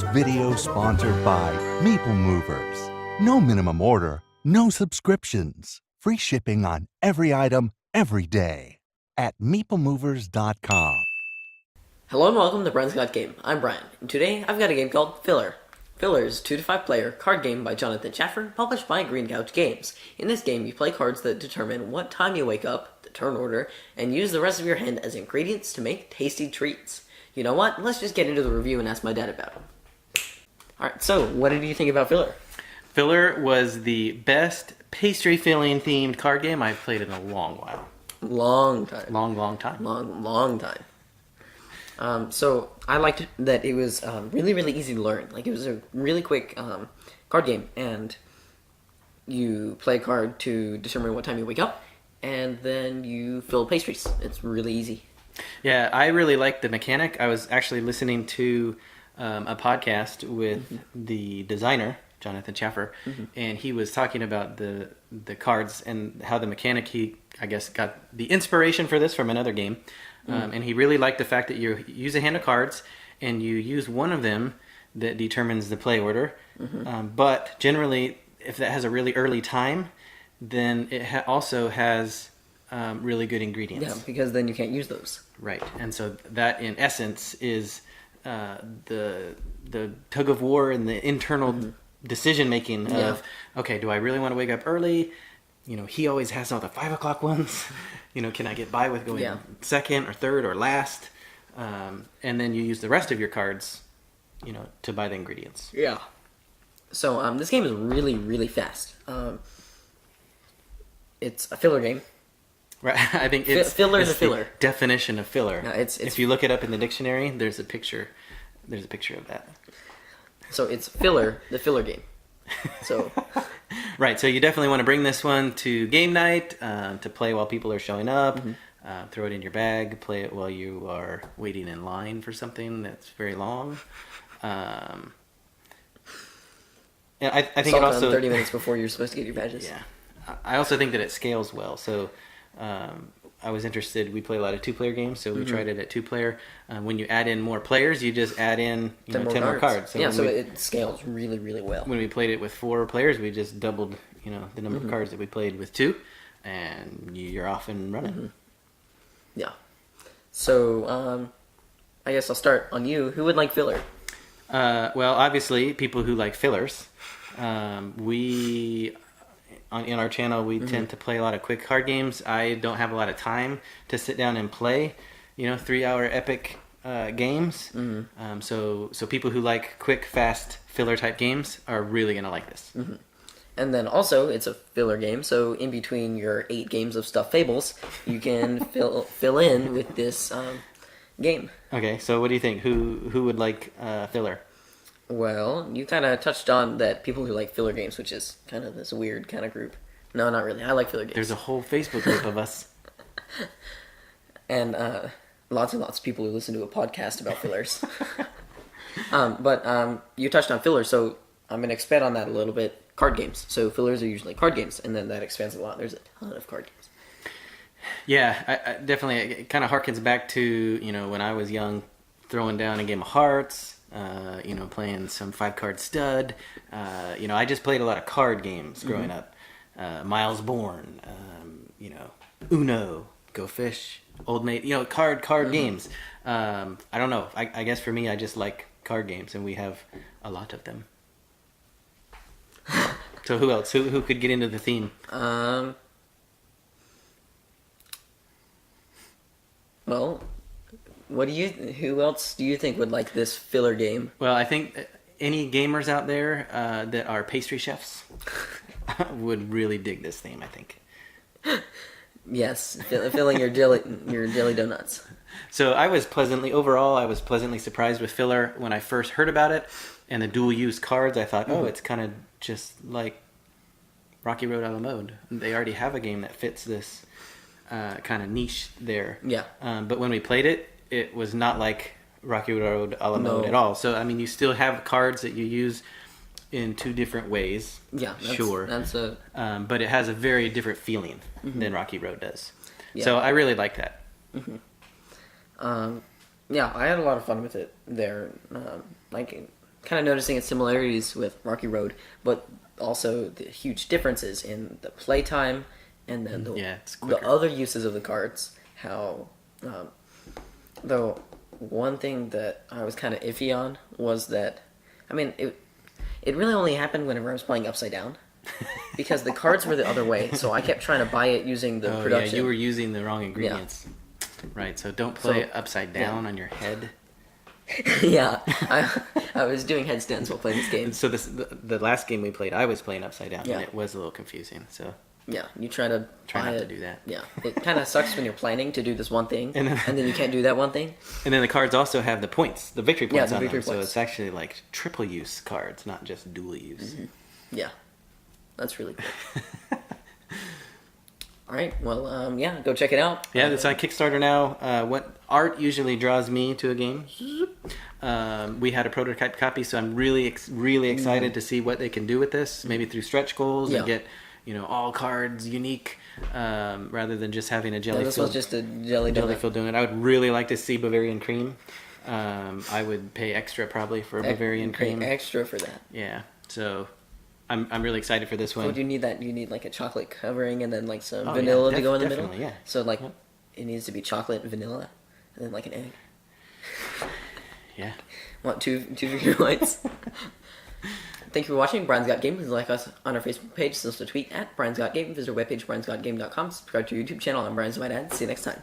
This video sponsored by Meeple Movers. No minimum order, no subscriptions. Free shipping on every item, every day. At meeplemovers.com. Hello and welcome to Brian's Got Game. I'm Brian, and today I've got a game called Filler. Filler is a 2 to 5 player card game by Jonathan Chaffer, published by Green Couch Games. In this game, you play cards that determine what time you wake up, the turn order, and use the rest of your hand as ingredients to make tasty treats. You know what? Let's just get into the review and ask my dad about it. Alright, so what did you think about Filler? Filler was the best pastry filling themed card game I've played in a long while. Long time. Long time. Long time. So I liked that it was really easy to learn. Like, it was a really quick card game, and you play a card to determine what time you wake up, and then you fill pastries. It's really easy. Yeah, I really liked the mechanic. I was actually listening to a podcast with the designer, Jonathan Chaffer, and he was talking about the cards and how the mechanic, he, I guess, got the inspiration for this from another game. And he really liked the fact that you use a hand of cards and you use one of them that determines the play order. But generally, if that has a really early time, then it also has really good ingredients. Yeah, because then you can't use those. Right, and so that, in essence, is the tug of war and the internal decision making of, okay, do I really want to wake up early? You know, he always has all the 5 o'clock ones. You know, can I get by with going second or third or last? And then you use the rest of your cards, you know, to buy the ingredients. Yeah. So this game is really fast. It's a filler game. Right, I think it's Filler is a filler. The definition of filler. No, it's if you look it up in the dictionary, there's a picture of that. So it's Filler, the filler game. So right, so you definitely want to bring this one to game night, to play while people are showing up. Throw it in your bag, play it while you are waiting in line for something that's very long. And I think it also 30 minutes before you're supposed to get your badges. Yeah, I also think that it scales well. So I was interested. We play a lot of 2-player games, so we tried it at 2-player. When you add in more players, you just add in 10 more cards. So so it scales really well. When we played it with 4 players, we just doubled, you know, the number of cards that we played with 2, and you're off and running. Yeah. So I guess I'll start on you. Who would like filler? Well, obviously, people who like fillers. In our channel, we tend to play a lot of quick card games. I don't have a lot of time to sit down and play, you know, 3-hour epic games. So people who like quick, fast, filler type games are really going to like this. And then also, it's a filler game, so in between your 8 games of Stuffed Fables, you can fill in with this game. Okay, so what do you think? Who would like filler? Well, you kind of touched on that people who like filler games, which is kind of this weird kind of group. No, not really. I like filler games. There's a whole Facebook group of us. And lots and lots of people who listen to a podcast about fillers. But you touched on fillers, so I'm going to expand on that a little bit. Card games. So fillers are usually card games, and then that expands a lot. There's a ton of card games. Yeah, I definitely. It kind of harkens back to, you know, when I was young, throwing down a game of hearts. You know, playing some 5-card stud. You know, I just played a lot of card games growing up. Miles Bourne, you know, Uno, Go Fish, Old Mate, you know, card games. I don't know. I guess for me, I just like card games, and we have a lot of them. So who else? Who could get into the theme? Well, who else do you think would like this filler game? Well, I think any gamers out there that are pastry chefs would really dig this theme, I think. Yes, filling your jelly donuts. So I was pleasantly surprised with filler when I first heard about it, and the dual use cards. I thought, oh, it's kind of just like Rocky Road a la mode. They already have a game that fits this kind of niche there. Yeah. But when we played it, it was not like Rocky Road a la mode at all. So, I mean, you still have cards that you use in 2 different ways. Yeah, but it has a very different feeling than Rocky Road does. Yeah. So I really like that. Yeah, I had a lot of fun with it there. kind of noticing its similarities with Rocky Road, but also the huge differences in the playtime and then it's the quicker. other uses of the cards. How, though, one thing that I was kind of iffy on was that, I mean, it really only happened whenever I was playing Upside Down. Because the cards were the other way, so I kept trying to buy it using the production. Yeah, you were using the wrong ingredients. Right, so don't play it upside down on your head. Yeah, I was doing headstands while playing this game. So the last game we played, I was playing upside down, Yeah. and it was a little confusing. So Yeah, you try to try buy not it. to do that. Yeah, it kind of sucks when you're planning to do this one thing, And and then- then you can't do that one thing. And then the cards also have the points, the victory Yeah, points the on victory them. So points. it's actually like triple use cards, not just dual use. Yeah, that's really cool. All right, well, yeah, go check it out. Yeah, it's on Kickstarter now. What art usually draws me to a game? We had a prototype copy, so I'm really excited to see what they can do with this. Maybe through stretch goals Yeah. and get all cards unique, rather than just having a jelly Yeah, this was filled just a jelly donut. filled donut. I would really like to see Bavarian cream. I would pay extra probably for Bavarian Pay cream. extra for that. Yeah, so I'm really excited for this one. Would you need that? You need like a chocolate covering and then like some Oh, vanilla yeah, to go in the middle. definitely, yeah. So like, it needs to be chocolate, vanilla, and then like an egg. Yeah. Want two figure lights? Thank you for watching. Brian's Got Game. Please like us on our Facebook page. Send us a tweet at Brian's Got Game. Visit our webpage, briansgotgame.com. Subscribe to our YouTube channel. I'm Brian's My Dad. See you next time.